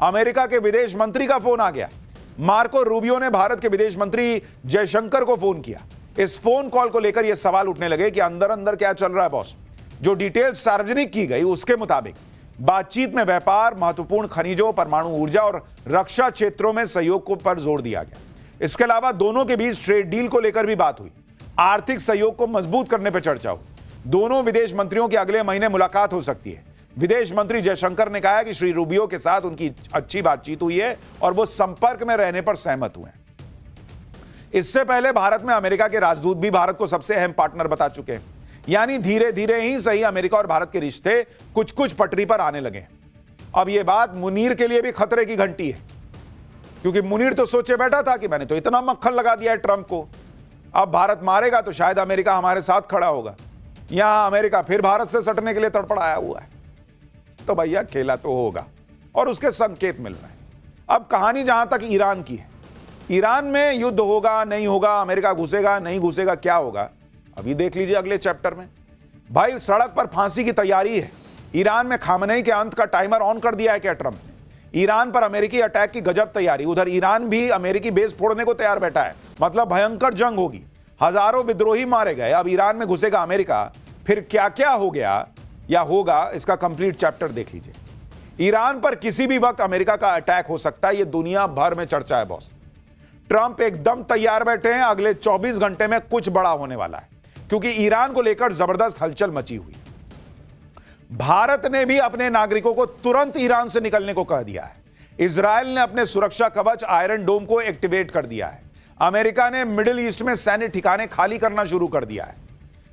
America के विदेश मंत्री का फोन आ गया। मार्को रूबियो ने भारत के विदेश मंत्री जयशंकर को फोन किया। इस फोन कॉल को लेकर यह सवाल उठने लगे कि अंदर अंदर क्या चल रहा है बॉस। जो डिटेल्स सार्वजनिक की गई उसके मुताबिक बातचीत में व्यापार, महत्वपूर्ण खनिजों, परमाणु ऊर्जा और रक्षा क्षेत्रों में सहयोग पर जोर दिया गया। इसके अलावा दोनों के बीच ट्रेड डील को लेकर भी बात हुई। आर्थिक सहयोग को मजबूत करने पर चर्चा हुई। दोनों विदेश मंत्रियों की अगले महीने मुलाकात हो सकती है। विदेश मंत्री जयशंकर ने कहा कि श्री रूबियो के साथ उनकी अच्छी बातचीत हुई है और वो संपर्क में रहने पर सहमत हुए हैं। इससे पहले भारत में अमेरिका के राजदूत भी भारत को सबसे अहम पार्टनर बता चुके हैं। यानी धीरे धीरे ही सही अमेरिका और भारत के रिश्ते कुछ कुछ पटरी पर आने लगे। अब यह बात मुनीर के लिए भी खतरे की घंटी है, क्योंकि मुनीर तो सोचे बैठा था कि मैंने तो इतना मक्खन लगा दिया है ट्रंप को, अब भारत मारेगा तो शायद अमेरिका हमारे साथ खड़ा होगा। यहां अमेरिका फिर भारत से सटने के लिए तड़पड़ाया हुआ है। तो भैया खेला तो होगा और उसके संकेत मिल रहे हैं। अब कहानी जहां तक ईरान की है, ईरान में युद्ध होगा नहीं होगा, अमेरिका घुसेगा नहीं घुसेगा, क्या होगा अभी देख लीजिए अगले चैप्टर में। भाई सड़क पर फांसी की तैयारी है। ईरान में खामनेई के अंत का टाइमर ऑन कर दिया है क्या ट्रंप ने? ईरान पर अमेरिकी अटैक की गजब तैयारी। उधर ईरान भी अमेरिकी बेस फोड़ने को तैयार बैठा है। मतलब भयंकर जंग होगी, हजारों विद्रोही मारे गए। अब ईरान में घुसेगा अमेरिका, फिर क्या क्या हो गया या होगा, इसका कंप्लीट चैप्टर देख लीजिए। ईरान पर किसी भी वक्त अमेरिका का अटैक हो सकता है, यह दुनिया भर में चर्चा है बॉस। ट्रंप एकदम तैयार बैठे हैं। अगले 24 घंटे में कुछ बड़ा होने वाला है, क्योंकि ईरान को लेकर जबरदस्त हलचल मची हुई है। भारत ने भी अपने नागरिकों को तुरंत ईरान से निकलने को कह दिया है। इजरायल ने अपने सुरक्षा कवच आयरन डोम को एक्टिवेट कर दिया है। अमेरिका ने मिडिल ईस्ट में सैन्य ठिकाने खाली करना शुरू कर दिया है।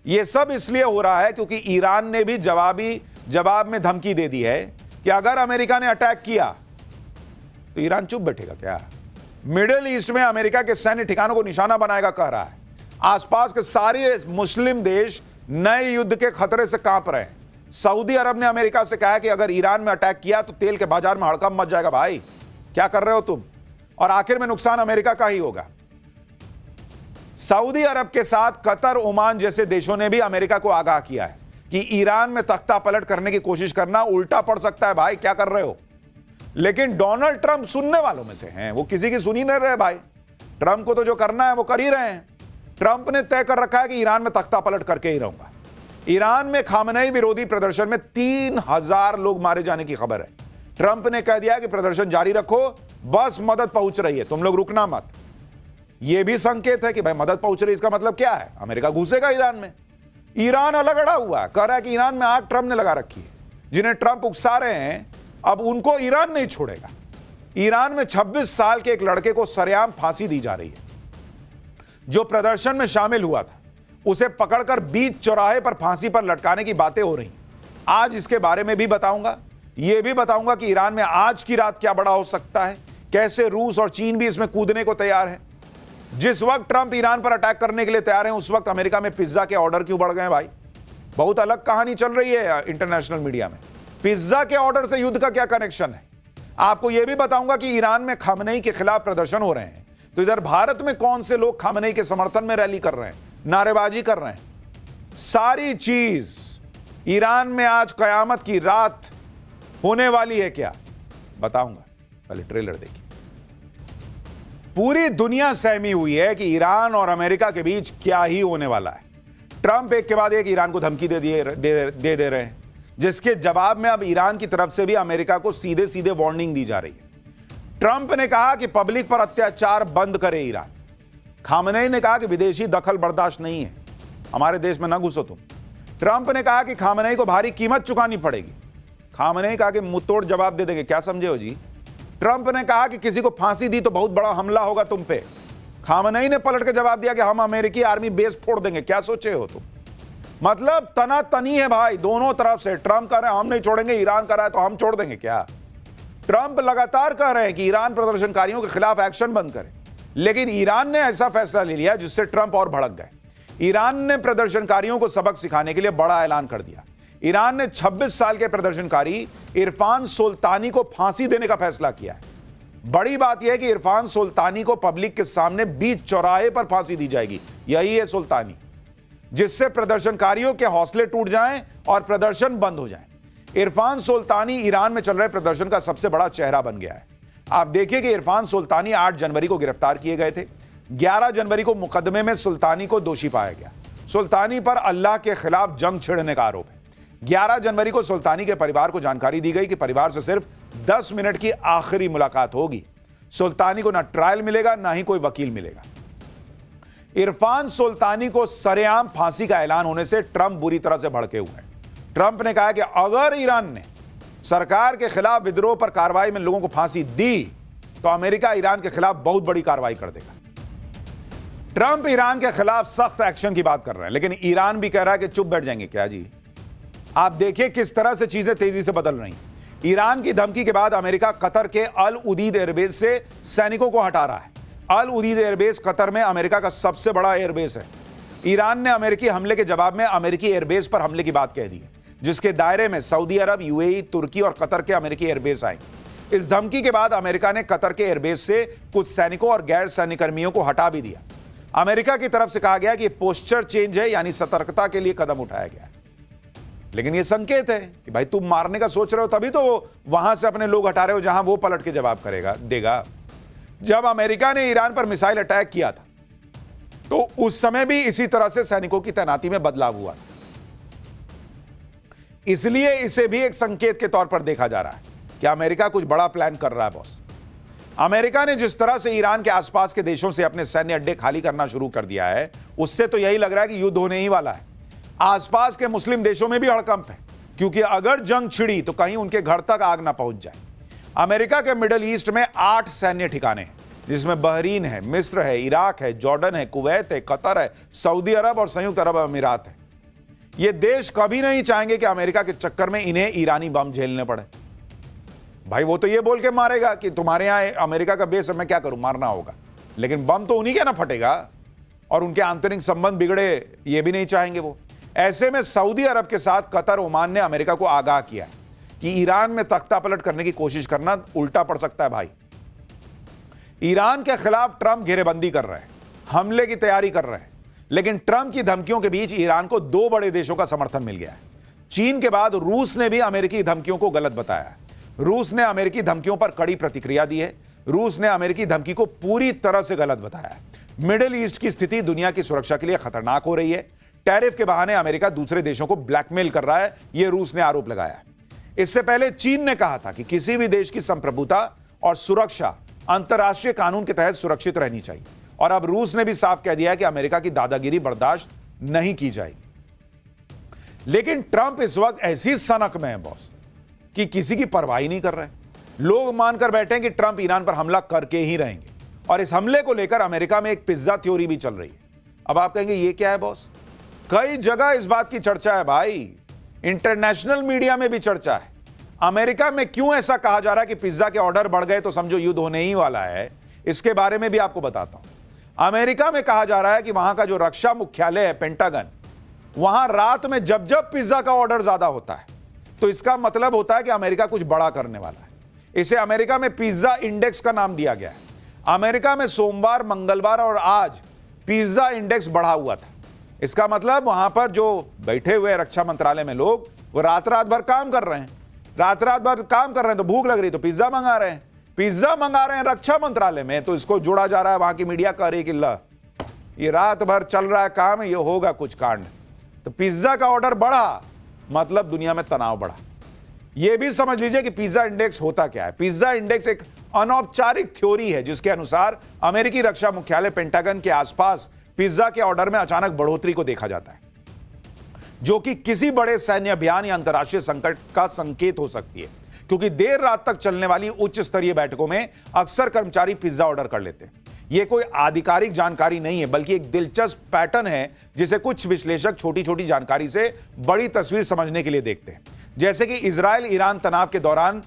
यह सब इसलिए हो रहा है क्योंकि ईरान ने भी जवाब में धमकी दे दी है कि अगर अमेरिका ने अटैक किया तो ईरान चुप बैठेगा क्या? मिडिल ईस्ट में अमेरिका के सैन्य ठिकानों को निशाना बनाएगा कह रहा है। आसपास के सारे मुस्लिम देश नए युद्ध के खतरे से कांप रहे हैं। सऊदी अरब ने अमेरिका से कहा है कि अगर ईरान में अटैक किया तो तेल के बाजार में हड़कंप मच जाएगा। भाई क्या कर रहे हो तुम? और आखिर में नुकसान अमेरिका का ही होगा। सऊदी अरब के साथ कतर, ओमान जैसे देशों ने भी अमेरिका को आगाह किया है कि ईरान में तख्ता पलट करने की कोशिश करना उल्टा पड़ सकता है। भाई क्या कर रहे हो? लेकिन डोनाल्ड ट्रंप सुनने वालों में से हैं, वो किसी की सुनी नहीं रहे। भाई ट्रंप को तो जो करना है वो कर ही रहे हैं। ट्रंप ने तय कर रखा है कि ईरान में तख्ता पलट करके ही रहूंगा। ईरान में खामनेई विरोधी प्रदर्शन में 3000 लोग मारे जाने की खबर है। ट्रंप ने कह दिया कि प्रदर्शन जारी रखो, बस मदद पहुंच रही है, तुम लोग रुकना मत। यह भी संकेत है कि भाई मदद पहुंच रही है, इसका मतलब क्या है? अमेरिका घुसेगा ईरान में। ईरान अलग अड़ा हुआ है, कह रहा है कि ईरान में आग ट्रंप ने लगा रखी है। जिन्हें ट्रंप उकसा रहे हैं, अब उनको ईरान नहीं छोड़ेगा। ईरान में 26 साल के एक लड़के को सरेआम फांसी दी जा रही है। जो प्रदर्शन में शामिल हुआ था उसे पकड़कर बीच चौराहे पर फांसी पर लटकाने की बातें हो रही। आज इसके बारे में भी बताऊंगा। यह भी बताऊंगा कि ईरान में आज की रात क्या बड़ा हो सकता है, कैसे रूस और चीन भी इसमें कूदने को तैयार है। जिस वक्त ट्रंप ईरान पर अटैक करने के लिए तैयार हैं, उस वक्त अमेरिका में पिज्जा के ऑर्डर क्यों बढ़ गए? भाई बहुत अलग कहानी चल रही है इंटरनेशनल मीडिया में। पिज्जा के ऑर्डर से युद्ध का क्या कनेक्शन है? आपको यह भी बताऊंगा कि ईरान में खामनेई के खिलाफ प्रदर्शन हो रहे हैं, तो इधर भारत में कौन से लोग खामनेई के समर्थन में रैली कर रहे हैं, नारेबाजी कर रहे हैं। सारी चीज ईरान में आज कयामत की रात होने वाली है क्या, बताऊंगा। पहले ट्रेलर देखिए। पूरी दुनिया सहमी हुई है कि ईरान और अमेरिका के बीच क्या ही होने वाला है। ट्रंप एक के बाद एक ईरान को धमकी दे रहे हैं, जिसके जवाब में अब ईरान की तरफ से भी अमेरिका को सीधे सीधे वार्निंग दी जा रही है। ट्रंप ने कहा कि पब्लिक पर अत्याचार बंद करे ईरान। खामनेई ने कहा कि विदेशी दखल बर्दाश्त नहीं है, हमारे देश में ना घुसो तुम। ट्रंप ने कहा कि खामनेई को भारी कीमत चुकानी पड़ेगी। खामनेई कहा कि मुंहतोड़ जवाब दे देंगे, क्या समझे हो जी? ट्रंप ने कहा कि किसी को फांसी दी तो बहुत बड़ा हमला होगा तुम पे। खामनेई ने पलट के जवाब दिया कि हम अमेरिकी आर्मी बेस फोड़ देंगे, क्या सोचे हो तुम? मतलब तना तनी है भाई दोनों तरफ से। ट्रंप कह रहे हैं हम नहीं छोड़ेंगे, ईरान कह रहा है तो हम छोड़ देंगे क्या? ट्रंप लगातार कह रहे हैं कि ईरान प्रदर्शनकारियों के खिलाफ एक्शन बंद करे, लेकिन ईरान ने ऐसा फैसला ले लिया जिससे ट्रंप और भड़क गए। ईरान ने प्रदर्शनकारियों को सबक सिखाने के लिए बड़ा ऐलान कर दिया। ईरान ने 26 साल के प्रदर्शनकारी इरफान सुल्तानी को फांसी देने का फैसला किया है। बड़ी बात यह है कि इरफान सुल्तानी को पब्लिक के सामने बीच चौराहे पर फांसी दी जाएगी। यही है सुल्तानी, जिससे प्रदर्शनकारियों के हौसले टूट जाएं और प्रदर्शन बंद हो जाएं। इरफान सुल्तानी ईरान में चल रहे प्रदर्शन का सबसे बड़ा चेहरा बन गया है। आप देखिए कि इरफान सुल्तानी 8 जनवरी को गिरफ्तार किए गए थे। 11 जनवरी को मुकदमे में सुल्तानी को दोषी पाया गया। सुल्तानी पर अल्लाह के खिलाफ जंग छिड़ने का आरोप है। 11 जनवरी को सुल्तानी के परिवार को जानकारी दी गई कि परिवार से सिर्फ 10 मिनट की आखिरी मुलाकात होगी। सुल्तानी को ना ट्रायल मिलेगा, ना ही कोई वकील मिलेगा। इरफान सुल्तानी को सरेआम फांसी का ऐलान होने से ट्रंप बुरी तरह से भड़के हुए हैं। ट्रंप ने कहा कि अगर ईरान ने सरकार के खिलाफ विद्रोह पर कार्रवाई में लोगों को फांसी दी तो अमेरिका ईरान के खिलाफ बहुत बड़ी कार्रवाई कर देगा। ट्रंप ईरान के खिलाफ सख्त एक्शन की बात कर रहे हैं, लेकिन ईरान भी कह रहा है कि चुप बैठ जाएंगे क्या जी। आप देखिए किस तरह से चीजें तेजी से बदल रही हैं। ईरान की धमकी के बाद अमेरिका कतर के अल उदीद एयरबेस से सैनिकों को हटा रहा है। अल उदीद एयरबेस कतर में अमेरिका का सबसे बड़ा एयरबेस है। ईरान ने अमेरिकी हमले के जवाब में अमेरिकी एयरबेस पर हमले की बात कह दी है, जिसके दायरे में सऊदी अरब, यूएई, तुर्की और कतर के अमेरिकी एयरबेस आएंगे। इस धमकी के बाद अमेरिका ने कतर के एयरबेस से कुछ सैनिकों और गैर सैनिक कर्मियों को हटा भी दिया। अमेरिका की तरफ से कहा गया कि पोस्चर चेंज है, यानी सतर्कता के लिए कदम उठाया गया है। लेकिन यह संकेत है कि भाई तुम मारने का सोच रहे हो, तभी तो वहां से अपने लोग हटा रहे हो जहां वो पलट के जवाब देगा। जब अमेरिका ने ईरान पर मिसाइल अटैक किया था तो उस समय भी इसी तरह से सैनिकों की तैनाती में बदलाव हुआ था। इसलिए इसे भी एक संकेत के तौर पर देखा जा रहा है कि अमेरिका कुछ बड़ा प्लान कर रहा है बॉस। अमेरिका ने जिस तरह से ईरान के आसपास के देशों से अपने सैन्य अड्डे खाली करना शुरू कर दिया है, उससे तो यही लग रहा है कि युद्ध होने ही वाला है। आसपास के मुस्लिम देशों में भी हड़कंप है, क्योंकि अगर जंग छिड़ी तो कहीं उनके घर तक आग ना पहुंच जाए। अमेरिका के मिडिल ईस्ट में 8 सैन्य ठिकाने हैं, जिसमें बहरीन है, मिस्र है, इराक है, जॉर्डन है, कुवैत है, कतर है, सऊदी अरब और संयुक्त अरब अमीरात है। ये देश कभी नहीं चाहेंगे कि अमेरिका के चक्कर में इन्हें ईरानी बम झेलने पड़े। भाई वो तो ये बोल के मारेगा कि तुम्हारे यहां अमेरिका का बेस है, मैं क्या करूं, मारना होगा, लेकिन बम तो उन्हीं के ना फटेगा और उनके आंतरिक संबंध बिगड़े, ये भी नहीं चाहेंगे वो। ऐसे में सऊदी अरब के साथ कतर, ओमान ने अमेरिका को आगाह किया है कि ईरान में तख्ता पलट करने की कोशिश करना उल्टा पड़ सकता है। भाई ईरान के खिलाफ ट्रंप घेरेबंदी कर रहे हैं, हमले की तैयारी कर रहे हैं, लेकिन ट्रंप की धमकियों के बीच ईरान को 2 बड़े देशों का समर्थन मिल गया है। चीन के बाद रूस ने भी अमेरिकी धमकियों को गलत बताया है। रूस ने अमेरिकी धमकियों पर कड़ी प्रतिक्रिया दी है। रूस ने अमेरिकी धमकी को पूरी तरह से गलत बताया है। मिडिल ईस्ट की स्थिति दुनिया की सुरक्षा के लिए खतरनाक हो रही है। टैरिफ के बहाने अमेरिका दूसरे देशों को ब्लैकमेल कर रहा है, यह रूस ने आरोप लगाया है। इससे पहले चीन ने कहा था कि किसी भी देश की संप्रभुता और सुरक्षा अंतर्राष्ट्रीय कानून के तहत सुरक्षित रहनी चाहिए, और अब रूस ने भी साफ कह दिया है कि अमेरिका की दादागिरी बर्दाश्त नहीं की जाएगी। लेकिन ट्रंप इस वक्त ऐसी सनक में है बॉस कि किसी की परवाह नहीं कर रहे। लोग मानकर बैठे हैं कि ट्रंप ईरान पर हमला करके ही रहेंगे, और इस हमले को लेकर अमेरिका में एक पिज्जा थ्योरी भी चल रही है। अब आप कहेंगे ये क्या है बॉस? कई जगह इस बात की चर्चा है भाई, इंटरनेशनल मीडिया में भी चर्चा है। अमेरिका में क्यों ऐसा कहा जा रहा है कि पिज्जा के ऑर्डर बढ़ गए तो समझो युद्ध होने ही वाला है, इसके बारे में भी आपको बताता हूं। अमेरिका में कहा जा रहा है कि वहां का जो रक्षा मुख्यालय है, पेंटागन, वहां रात में जब जब पिज्जा का ऑर्डर ज्यादा होता है तो इसका मतलब होता है कि अमेरिका कुछ बड़ा करने वाला है। इसे अमेरिका में पिज्जा इंडेक्स का नाम दिया गया है। अमेरिका में सोमवार, मंगलवार और आज पिज्जा इंडेक्स बढ़ा हुआ था। इसका मतलब वहां पर जो बैठे हुए रक्षा मंत्रालय में लोग, वो रात रात भर काम कर रहे हैं। रात रात भर काम कर रहे हैं तो भूख लग रही तो पिज्जा मंगा रहे हैं। पिज्जा मंगा रहे हैं रक्षा मंत्रालय में, तो इसको जोड़ा जा रहा है, वहां की मीडिया कह रही है कि ला ये रात भर चल रहा है काम, ये होगा कुछ कांड। तो पिज्जा का ऑर्डर बढ़ा मतलब दुनिया में तनाव बढ़ा। यह भी समझ लीजिए कि पिज्जा इंडेक्स होता क्या है। पिज्जा इंडेक्स एक अनौपचारिक थ्योरी है जिसके अनुसार अमेरिकी रक्षा मुख्यालय पेंटागन के आसपास पिज्जा के ऑर्डर में अचानक बढ़ोतरी को देखा जाता है, जो कि किसी बड़े सैन्य अभियान या अंतर्राष्ट्रीय संकट का संकेत हो सकती है, क्योंकि देर रात तक चलने वाली उच्च स्तरीय बैठकों में अक्सर कर्मचारी पिज्जा ऑर्डर कर लेते हैं। यह कोई आधिकारिक जानकारी नहीं है, बल्कि एक दिलचस्प पैटर्न है जिसे कुछ विश्लेषक छोटी छोटी जानकारी से बड़ी तस्वीर समझने के लिए देखते हैं। जैसे कि इजराइल ईरान तनाव के दौरान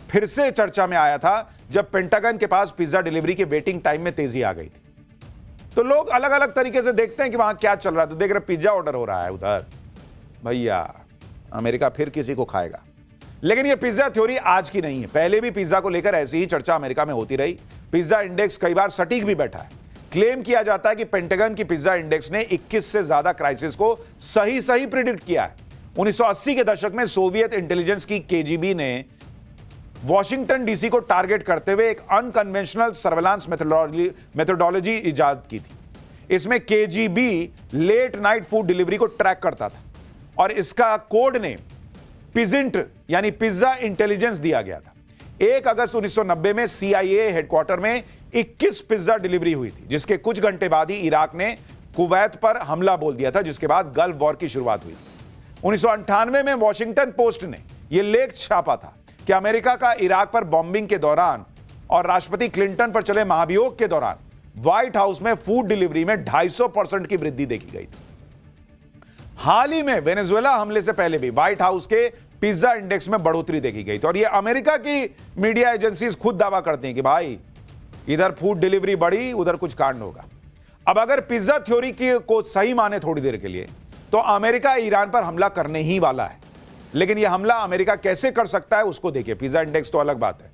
फिर से चर्चा में आया था, जब पेंटागन के पास पिज्जा डिलीवरी के वेटिंग टाइम में तेजी आ गई थी। तो लोग अलग अलग तरीके से देखते हैं कि वहां क्या चल रहा है। तो देख रहे पिज्जा ऑर्डर हो रहा है उधर, भैया अमेरिका फिर किसी को खाएगा। लेकिन यह पिज्जा थ्योरी आज की नहीं है, पहले भी पिज्जा को लेकर ऐसी ही चर्चा अमेरिका में होती रही। पिज्जा इंडेक्स कई बार सटीक भी बैठा है। क्लेम किया जाता है कि पेंटागन की पिज्जा इंडेक्स ने 21 से ज्यादा क्राइसिस को सही प्रिडिक्ट किया है। 1980 के दशक में सोवियत इंटेलिजेंस की केजीबी ने वॉशिंगटन डीसी को टारगेट करते हुए एक अनकन्वेंशनल सर्वेलांस मेथोडोलॉजी इजाद की थी। इसमें KGB late night food delivery को ट्रैक करता था और इसका कोड नेम पिजेंट यानी पिज्जा इंटेलिजेंस दिया गया था। 1 अगस्त 1990 में CIA हेडक्वार्टर में 21 पिज्जा डिलीवरी हुई थी, जिसके कुछ घंटे बाद ही इराक ने कुवैत पर हमला बोल दिया था, जिसके बाद गल्फ वॉर की शुरुआत हुई। 1998 में वॉशिंगटन पोस्ट ने यह लेख छापा था कि अमेरिका का इराक पर बॉम्बिंग के दौरान और राष्ट्रपति क्लिंटन पर चले महाभियोग के दौरान व्हाइट हाउस में फूड डिलीवरी में 250% की वृद्धि देखी गई थी। हाल ही में वेनेजुएला हमले से पहले भी व्हाइट हाउस के पिज्जा इंडेक्स में बढ़ोतरी देखी गई थी और यह अमेरिका की मीडिया एजेंसीज खुद दावा करती हैं कि भाई इधर फूड डिलीवरी बढ़ी, उधर कुछ कांड होगा। अब अगर पिज्जा थ्योरी को सही माने थोड़ी देर के लिए, तो अमेरिका ईरान पर हमला करने ही वाला है। लेकिन यह हमला अमेरिका कैसे कर सकता है उसको देखिए। पिज्जा इंडेक्स तो अलग बात है।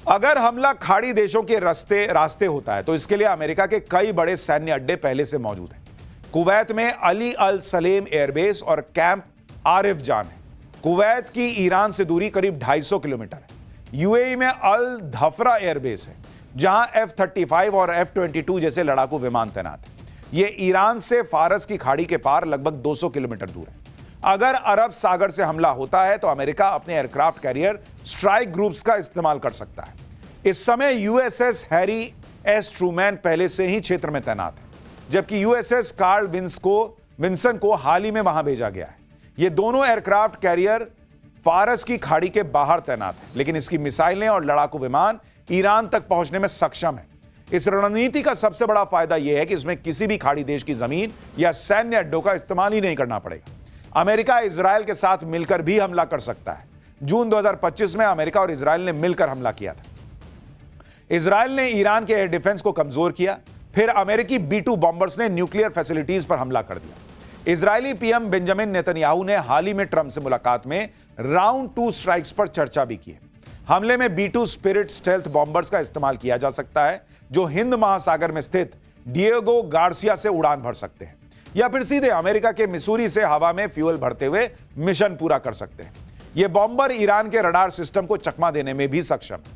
अगर हमला खाड़ी देशों के रास्ते होता है तो इसके लिए अमेरिका के कई बड़े सैन्य अड्डे पहले से मौजूद हैं। कुवैत में अली अल सलेम एयरबेस और कैंप आरिफ जान है। कुवैत की ईरान से दूरी करीब 250 किलोमीटर है। यूएई में अल धफरा एयरबेस है, जहां F-35 और F-22 जैसे लड़ाकू विमान तैनात है। यह ईरान से फारस की खाड़ी के पार लगभग 200 किलोमीटर दूर है। अगर अरब सागर से हमला होता है तो अमेरिका अपने एयरक्राफ्ट कैरियर स्ट्राइक ग्रुप्स का इस्तेमाल कर सकता है। इस समय USS हैरी एस ट्रूमैन पहले से ही क्षेत्र में तैनात है, जबकि USS कार्ल विंसन को हाल ही में वहां भेजा गया है। ये दोनों एयरक्राफ्ट कैरियर फारस की खाड़ी के बाहर तैनात है, लेकिन इसकी मिसाइलें और लड़ाकू विमान ईरान तक पहुंचने में सक्षम है। इस रणनीति का सबसे बड़ा फायदा यह है कि इसमें किसी भी खाड़ी देश की जमीन या सैन्य अड्डों का इस्तेमाल ही नहीं करना पड़ेगा। अमेरिका इजराइल के साथ मिलकर भी हमला कर सकता है। जून 2025 में अमेरिका और इजराइल ने मिलकर हमला किया था। इजराइल ने ईरान के एयर डिफेंस को कमजोर किया, फिर अमेरिकी B-2 बॉम्बर्स ने न्यूक्लियर फैसिलिटीज पर हमला कर दिया। इजरायली पीएम बेंजामिन नेतन्याहू ने हाल ही में ट्रंप से मुलाकात में राउंड 2 स्ट्राइक्स पर चर्चा भी की है। हमले में B-2 स्पिरिट स्टेल्थ बॉम्बर्स का इस्तेमाल किया जा सकता है, जो हिंद महासागर में स्थित डिएगो गार्सिया से उड़ान भर सकते हैं या फिर सीधे अमेरिका के मिसूरी से हवा में फ्यूल भरते हुए मिशन पूरा कर सकते हैं। यह बॉम्बर ईरान के रडार सिस्टम को चकमा देने में भी सक्षम है।